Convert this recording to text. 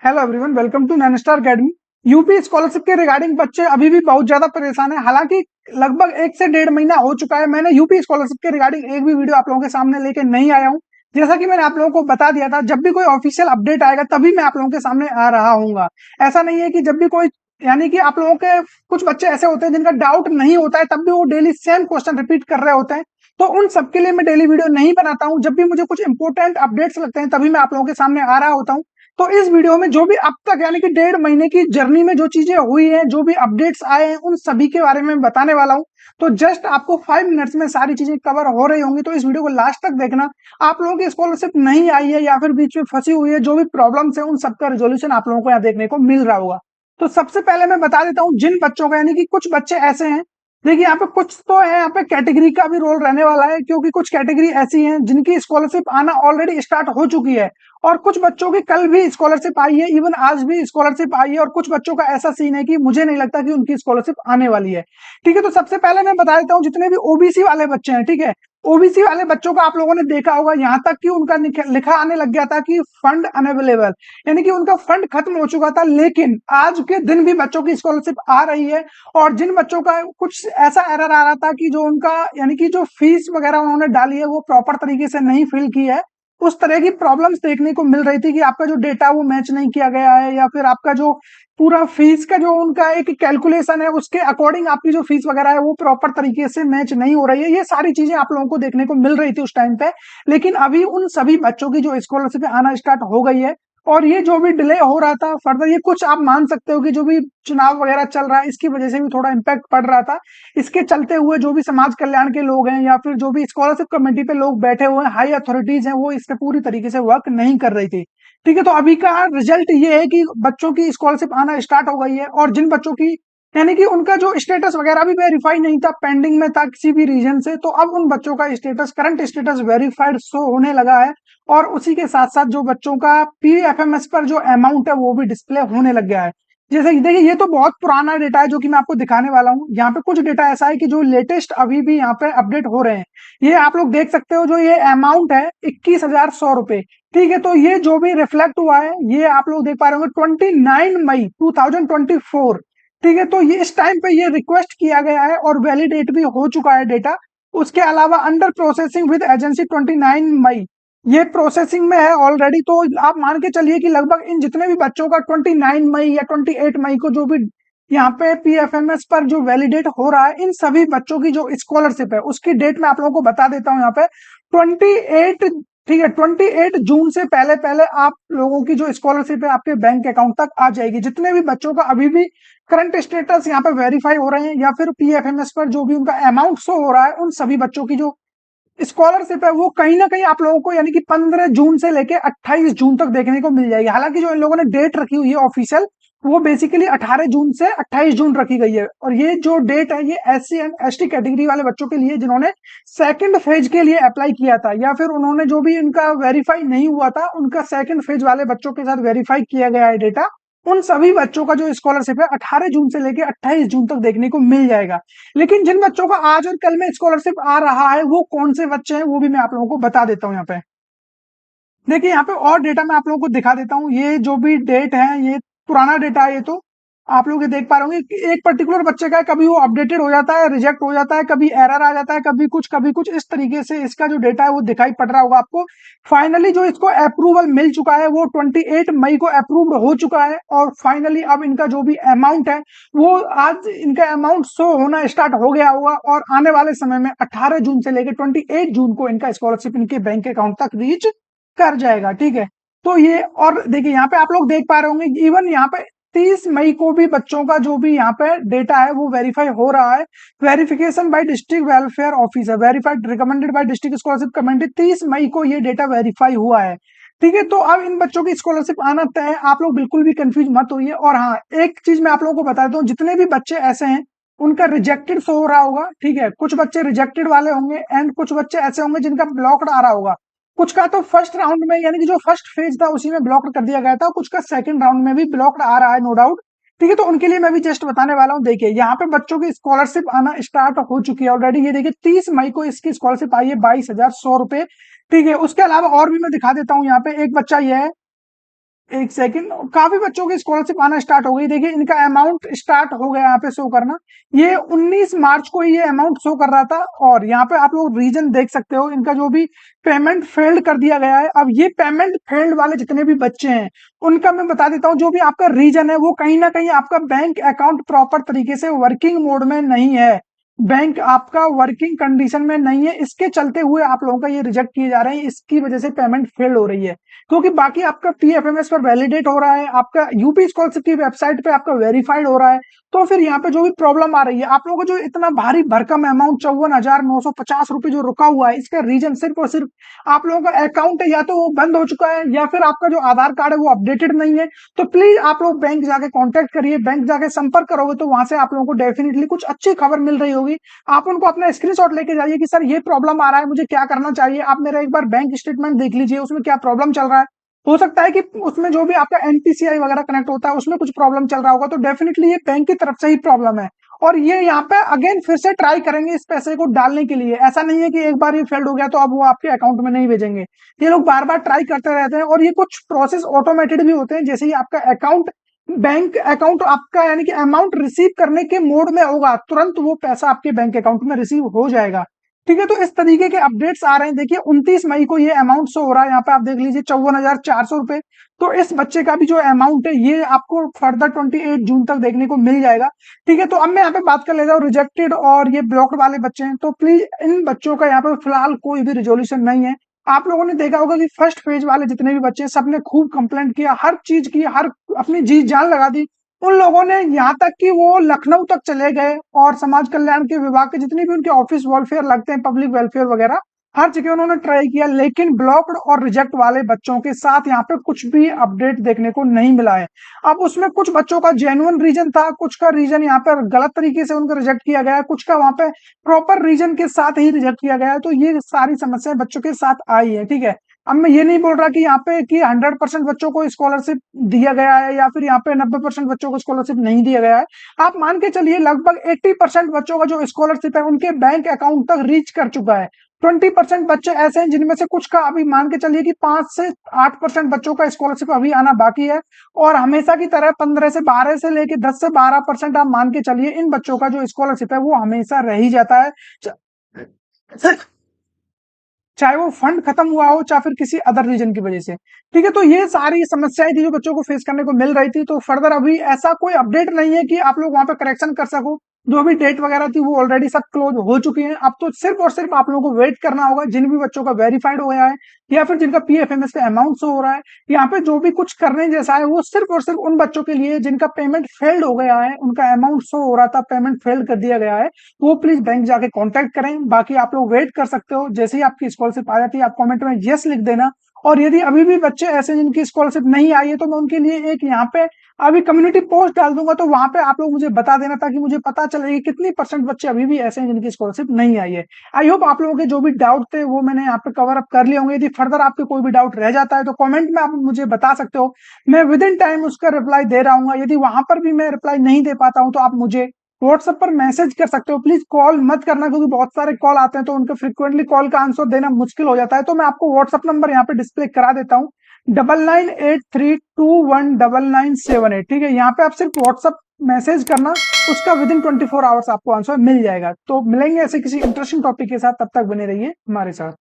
Hello everyone, welcome to नैनस्टार academy. UP scholarship के regarding बच्चे अभी भी बहुत ज्यादा परेशान है। हालांकि लगभग 1 से 1.5 महीना हो चुका है, मैंने यूपी स्कॉलरशिप के रिगार्डिंग एक भी वीडियो आप लोगों के सामने लेके नहीं आया हूं। जैसा कि मैंने आप लोगों को बता दिया था, जब भी कोई ऑफिशियल अपडेट आएगा तभी मैं आप लोगों के सामने आ रहा हूँ। ऐसा नहीं है कि जब भी कोई, यानी कि आप लोगों के कुछ बच्चे ऐसे होते हैं जिनका डाउट नहीं होता है, तब भी वो डेली सेम क्वेश्चन रिपीट कर रहे होते हैं। तो उन सबके लिए मैं डेली वीडियो नहीं बनाता हूँ। जब भी मुझे कुछ इंपॉर्टेंट अपडेट्स लगते हैं तभी मैं आप लोगों के सामने आ रहा होता हूँ। तो इस वीडियो में जो भी अब तक, यानी कि 1.5 महीने की जर्नी में जो चीजें हुई हैं, जो भी अपडेट्स आए हैं, उन सभी के बारे में बताने वाला हूं। तो जस्ट आपको 5 मिनट्स में सारी चीजें कवर हो रही होंगी, तो इस वीडियो को लास्ट तक देखना। आप लोगों की स्कॉलरशिप नहीं आई है या फिर बीच में फंसी हुई है, जो भी प्रॉब्लम्स है उन सबका रिजोल्यूशन आप लोगों को यहाँ देखने को मिल रहा होगा। तो सबसे पहले मैं बता देता हूँ जिन बच्चों का, यानी कि कुछ बच्चे ऐसे हैं, देखिए यहाँ पे कुछ तो है, यहाँ पे कैटेगरी का भी रोल रहने वाला है, क्योंकि कुछ कैटेगरी ऐसी हैं जिनकी स्कॉलरशिप आना ऑलरेडी स्टार्ट हो चुकी है और कुछ बच्चों की कल भी स्कॉलरशिप आई है, इवन आज भी स्कॉलरशिप आई है। और कुछ बच्चों का ऐसा सीन है कि मुझे नहीं लगता कि उनकी स्कॉलरशिप आने वाली है। ठीक है, तो सबसे पहले मैं बता देता हूँ जितने भी ओबीसी वाले बच्चे हैं, ठीक है, ओबीसी वाले बच्चों का आप लोगों ने देखा होगा, यहां तक कि उनका लिखा आने लग गया था कि फंड अनअवेलेबल, यानी कि उनका फंड खत्म हो चुका था। लेकिन आज के दिन भी बच्चों की स्कॉलरशिप आ रही है। और जिन बच्चों का कुछ ऐसा एरर आ रहा था कि जो उनका, यानी कि जो फीस वगैरह उन्होंने डाली है वो प्रॉपर तरीके से नहीं फिल की है, उस तरह की प्रॉब्लम्स देखने को मिल रही थी कि आपका जो डेटा वो मैच नहीं किया गया है, या फिर आपका जो पूरा फीस का जो उनका एक कैलकुलेशन है उसके अकॉर्डिंग आपकी जो फीस वगैरह है वो प्रॉपर तरीके से मैच नहीं हो रही है। ये सारी चीजें आप लोगों को देखने को मिल रही थी उस टाइम पे। लेकिन अभी उन सभी बच्चों की जो स्कॉलरशिप आना स्टार्ट हो गई है। और ये जो भी डिले हो रहा था फर्दर, ये कुछ आप मान सकते हो कि जो भी चुनाव वगैरह चल रहा है इसकी वजह से भी थोड़ा इम्पैक्ट पड़ रहा था। इसके चलते हुए जो भी समाज कल्याण के लोग हैं या फिर जो भी स्कॉलरशिप कमेटी पे लोग बैठे हुए हैं, हाई अथॉरिटीज हैं, वो इस पे पूरी तरीके से वर्क नहीं कर रही थी। ठीक है, तो अभी का रिजल्ट ये है कि बच्चों की स्कॉलरशिप आना स्टार्ट हो गई है। और जिन बच्चों की, यानी कि उनका जो स्टेटस वगैरह भी वेरीफाई नहीं था, पेंडिंग में था किसी भी रीजन से, तो अब उन बच्चों का status, current status verified show होने लगा है। और उसी के साथ साथ जो बच्चों का पीएफएमएस पर जो अमाउंट है वो भी डिस्प्ले होने लग गया है। जैसे कि देखिए, ये तो बहुत पुराना डेटा है जो कि मैं आपको दिखाने वाला हूँ। यहाँ पे कुछ डेटा ऐसा है कि जो लेटेस्ट अभी भी यहाँ पे अपडेट हो रहे हैं। ये आप लोग देख सकते हो, जो ये अमाउंट है 21,100 रुपए। ठीक है, तो ये जो भी रिफ्लेक्ट हुआ है ये आप लोग देख पा रहे होंगे 29 मई 2024। ठीक है, तो ये इस टाइम पे ये रिक्वेस्ट किया गया है और वैलिडेट भी हो चुका है डेटा। उसके अलावा अंडर प्रोसेसिंग विद एजेंसी 29 मई, ये प्रोसेसिंग में है ऑलरेडी। तो आप मान के चलिए कि लगभग इन जितने भी बच्चों का 29 मई या 28 मई को जो भी यहाँ पे पीएफएमएस पर जो वैलिडेट हो रहा है, इन सभी बच्चों की जो स्कॉलरशिप है उसकी डेट मैं आप लोगों को बता देता हूँ यहाँ पे 28। ठीक है, 28 जून से पहले पहले आप लोगों की जो स्कॉलरशिप है आपके बैंक अकाउंट तक आ जाएगी। जितने भी बच्चों का अभी भी करंट स्टेटस यहाँ पे वेरीफाई हो रहे हैं या फिर पीएफएमएस पर जो भी उनका अमाउंट शो हो रहा है, उन सभी बच्चों की जो स्कॉलरशिप है वो कहीं ना कहीं आप लोगों को, यानी कि 15 जून से लेके 28 जून तक देखने को मिल जाएगी। हालांकि जो इन लोगों ने डेट रखी हुई है ऑफिशियल, वो बेसिकली 18 जून से 28 जून रखी गई है। और ये जो डेट है ये SC एंड ST कैटेगरी वाले बच्चों के लिए जिन्होंने सेकंड फेज के लिए अप्लाई किया था, या फिर उन्होंने जो भी इनका वेरीफाई नहीं हुआ था उनका सेकंड फेज वाले बच्चों के साथ वेरीफाई किया गया है डेटा। उन सभी बच्चों का जो स्कॉलरशिप है 18 जून से लेके 28 जून तक देखने को मिल जाएगा। लेकिन जिन बच्चों का आज और कल में स्कॉलरशिप आ रहा है वो कौन से बच्चे हैं वो भी मैं आप लोगों को बता देता हूँ यहाँ पे। देखिए, यहाँ पे और डेटा मैं आप लोगों को दिखा देता हूँ। ये जो भी डेट है ये पुराना डेटा है। ये तो आप लोग ये देख पा रहे होंगे कि एक पर्टिकुलर बच्चे का कभी वो अपडेटेड हो जाता है, रिजेक्ट हो जाता है, कभी एरर आ जाता है, कभी कुछ इस तरीके से इसका जो डेटा है वो दिखाई पड़ रहा होगा आपको। फाइनली जो इसको अप्रूवल मिल चुका है वो 28 मई को अप्रूव्ड हो चुका है। और फाइनली अब इनका जो भी अमाउंट है वो आज इनका अमाउंट शो होना स्टार्ट हो गया होगा। और आने वाले समय में 18 जून से लेकर 28 जून को इनका स्कॉलरशिप इनके बैंक अकाउंट तक रीच कर जाएगा। ठीक है, तो ये, और देखिए यहाँ पे आप लोग देख पा रहे होंगे इवन यहाँ पे 30 मई को भी बच्चों का जो भी यहाँ पे डेटा है वो वेरीफाई हो रहा है। Verification bye district welfare officer verified recommended by district scholarship committee, 30 मई को ये डेटा वेरीफाई हुआ है। ठीक है, तो अब इन बच्चों की स्कॉलरशिप आना तय है, आप लोग बिल्कुल भी कंफ्यूज मत होइए। और हाँ, एक चीज मैं आप लोगों को बता देता हूँ, जितने भी बच्चे ऐसे हैं उनका रिजेक्टेड शो हो रहा होगा। ठीक है, कुछ बच्चे रिजेक्टेड वाले होंगे एंड कुछ बच्चे ऐसे होंगे जिनका ब्लॉक्ड आ रहा होगा। कुछ का तो फर्स्ट राउंड में, यानी कि जो फर्स्ट फेज था उसी में ब्लॉक कर दिया गया था, कुछ का सेकंड राउंड में भी ब्लॉक आ रहा है, नो डाउट। ठीक है, तो उनके लिए मैं भी जस्ट बताने वाला हूँ। देखिए यहाँ पे बच्चों की स्कॉलरशिप आना स्टार्ट हो चुकी है ऑलरेडी। ये देखिए 30 मई को इसकी स्कॉलरशिप आई है 22,100 रुपए। ठीक है, उसके अलावा और भी मैं दिखा देता हूँ। यहाँ पे एक बच्चा ये है, एक सेकंड, काफी बच्चों की स्कॉलरशिप आना स्टार्ट हो गई। देखिए इनका अमाउंट स्टार्ट हो गया यहाँ पे शो करना। ये 19 मार्च को ये अमाउंट शो कर रहा था, और यहाँ पे आप लोग रीजन देख सकते हो इनका जो भी पेमेंट फेल्ड कर दिया गया है। अब ये पेमेंट फेल्ड वाले जितने भी बच्चे हैं उनका मैं बता देता हूँ, जो भी आपका रीजन है वो कहीं ना कहीं आपका बैंक अकाउंट प्रॉपर तरीके से वर्किंग मोड में नहीं है, बैंक आपका वर्किंग कंडीशन में नहीं है, इसके चलते हुए आप लोगों का ये रिजेक्ट किए जा रहे हैं, इसकी वजह से पेमेंट फेल हो रही है। क्योंकि बाकी आपका पीएफएमएस पर वैलिडेट हो रहा है, आपका यूपी स्कॉलरशिप की वेबसाइट पे आपका वेरीफाइड हो रहा है, तो फिर यहाँ पे जो भी प्रॉब्लम आ रही है आप लोगों को, जो इतना भारी भरकम अमाउंट 54,950 रुपए जो रुका हुआ है, इसका रीजन सिर्फ और सिर्फ आप लोगों का अकाउंट है, या तो वो बंद हो चुका है या फिर आपका जो आधार कार्ड है वो अपडेटेड नहीं है। तो प्लीज आप लोग बैंक जाके कांटेक्ट करिए, बैंक जाके संपर्क करोगे तो वहां से आप लोगों को डेफिनेटली कुछ अच्छी खबर मिल रही होगी। आप उनको अपना स्क्रीनशॉट लेके जाइए कि सर ये प्रॉब्लम आ रहा है, मुझे क्या करना चाहिए। आप मेरा एक बार बैंक स्टेटमेंट देख लीजिए, उसमें क्या प्रॉब्लम चल रहा है। हो सकता है कि उसमें जो भी आपका एनपीसीआई वगैरह कनेक्ट होता है उसमें कुछ प्रॉब्लम चल रहा होगा, तो डेफिनेटली ये बैंक की तरफ से ही प्रॉब्लम है। और ये यहाँ पे अगेन फिर से ट्राई करेंगे इस पैसे को डालने के लिए, ऐसा नहीं है कि एक बार ये फेल्ड हो गया तो अब वो आपके अकाउंट में नहीं भेजेंगे। ये लोग बार बार ट्राई करते रहते हैं, और ये कुछ प्रोसेस ऑटोमेटेड भी होते हैं। जैसे ही आपका अकाउंट, बैंक अकाउंट आपका यानी कि अमाउंट रिसीव करने के मोड में होगा, तुरंत वो पैसा आपके बैंक अकाउंट में रिसीव हो जाएगा। ठीक है, तो इस तरीके के अपडेट्स आ रहे हैं। देखिए 29 मई को ये अमाउंट शो हो रहा है, यहाँ पे आप देख लीजिए 54,400 रुपए। तो इस बच्चे का भी जो अमाउंट है ये आपको फर्दर 28 जून तक देखने को मिल जाएगा। ठीक है, तो अब मैं यहाँ पे बात कर लेता हूँ रिजेक्टेड और ये ब्लॉक्ड वाले बच्चे हैं। तो प्लीज इन बच्चों का यहाँ पे फिलहाल कोई भी रिजोल्यूशन नहीं है। आप लोगों ने देखा होगा कि फर्स्ट फेज वाले जितने भी बच्चे हैं सबने खूब कंप्लेंट किया, हर चीज की, हर अपनी जी जान लगा दी। उन लोगों ने यहाँ तक कि वो लखनऊ तक चले गए और समाज कल्याण के विभाग के जितने भी उनके ऑफिस वेलफेयर लगते हैं, पब्लिक वेलफेयर वगैरह, हर जगह उन्होंने ट्राई किया, लेकिन ब्लॉक्ड और रिजेक्ट वाले बच्चों के साथ यहाँ पे कुछ भी अपडेट देखने को नहीं मिला है। अब उसमें कुछ बच्चों का जेन्युइन रीजन था, कुछ का रीजन यहाँ पर गलत तरीके से उनको रिजेक्ट किया गया है, कुछ का वहां पे प्रॉपर रीजन के साथ ही रिजेक्ट किया गया है। तो ये सारी समस्याएं बच्चों के साथ आई है। ठीक है, अब मैं ये नहीं बोल रहा कि यहाँ पे कि 100% बच्चों को स्कॉलरशिप दिया गया है या फिर यहाँ पे 90% बच्चों को स्कॉलरशिप नहीं दिया गया है। आप मान के चलिए लगभग 80% बच्चों का जो स्कॉलरशिप है उनके बैंक अकाउंट तक रीच कर चुका है। 20% बच्चे ऐसे हैं जिनमें से कुछ का अभी मान के चलिए कि 5 से 8% बच्चों का स्कॉलरशिप अभी आना बाकी है, और हमेशा की तरह 15 से 12 से लेके 10 से 12% आप मान के चलिए इन बच्चों का जो स्कॉलरशिप है वो हमेशा रह ही जाता है, चाहे वो फंड खत्म हुआ हो चाहे फिर किसी अदर रीजन की वजह से। ठीक है, तो ये सारी समस्याएं थी जो बच्चों को फेस करने को मिल रही थी। तो फर्दर अभी ऐसा कोई अपडेट नहीं है कि आप लोग वहां पे करेक्शन कर सको। जो भी डेट वगैरह थी वो ऑलरेडी सब क्लोज हो चुकी है। अब तो सिर्फ और सिर्फ आप लोगों को वेट करना होगा, जिन भी बच्चों का वेरीफाइड हो गया है या फिर जिनका पीएफएमएस का अमाउंट शो हो रहा है, यहाँ पे जो भी कुछ करने जैसा है वो सिर्फ और सिर्फ उन बच्चों के लिए जिनका पेमेंट फेल्ड हो गया है, उनका अमाउंट शो हो रहा था, पेमेंट फेल कर दिया गया है, वो प्लीज बैंक जाके कांटेक्ट करें। बाकी आप लोग वेट कर सकते हो, जैसे ही आपकी स्कॉलरशिप आ जाती है आप कमेंट में यस लिख देना। और यदि अभी भी बच्चे ऐसे जिनकी स्कॉलरशिप नहीं आई है तो मैं उनके लिए एक यहाँ पे अभी कम्युनिटी पोस्ट डाल दूंगा, तो वहां पे आप लोग मुझे बता देना ताकि मुझे पता चले कि कितनी परसेंट बच्चे अभी भी ऐसे हैं जिनकी स्कॉलरशिप नहीं आई है। आई होप आप लोगों के जो भी डाउट थे वो मैंने यहाँ पे कवर अप कर लिया होंगे। यदि फर्दर आपके कोई भी डाउट रह जाता है तो कमेंट में आप मुझे बता सकते हो, मैं विद इन टाइम उसका रिप्लाई दे रहा हूँ। यदि वहां पर भी मैं रिप्लाई नहीं दे पाता हूँ तो आप मुझे व्हाट्सएप पर मैसेज कर सकते हो। प्लीज कॉल मत करना, क्योंकि बहुत सारे कॉल आते हैं तो उनके फ्रिक्वेंटली कॉल का आंसर देना मुश्किल हो जाता है। तो मैं आपको व्हाट्सएप नंबर यहाँ पे डिस्प्ले करा देता हूँ, 9983219978। ठीक है, यहाँ पे आप सिर्फ व्हाट्सएप मैसेज करना, उसका विद इन 24 आवर्स आपको आंसर मिल जाएगा। तो मिलेंगे ऐसे किसी इंटरेस्टिंग टॉपिक के साथ, तब तक बने रहिए हमारे साथ।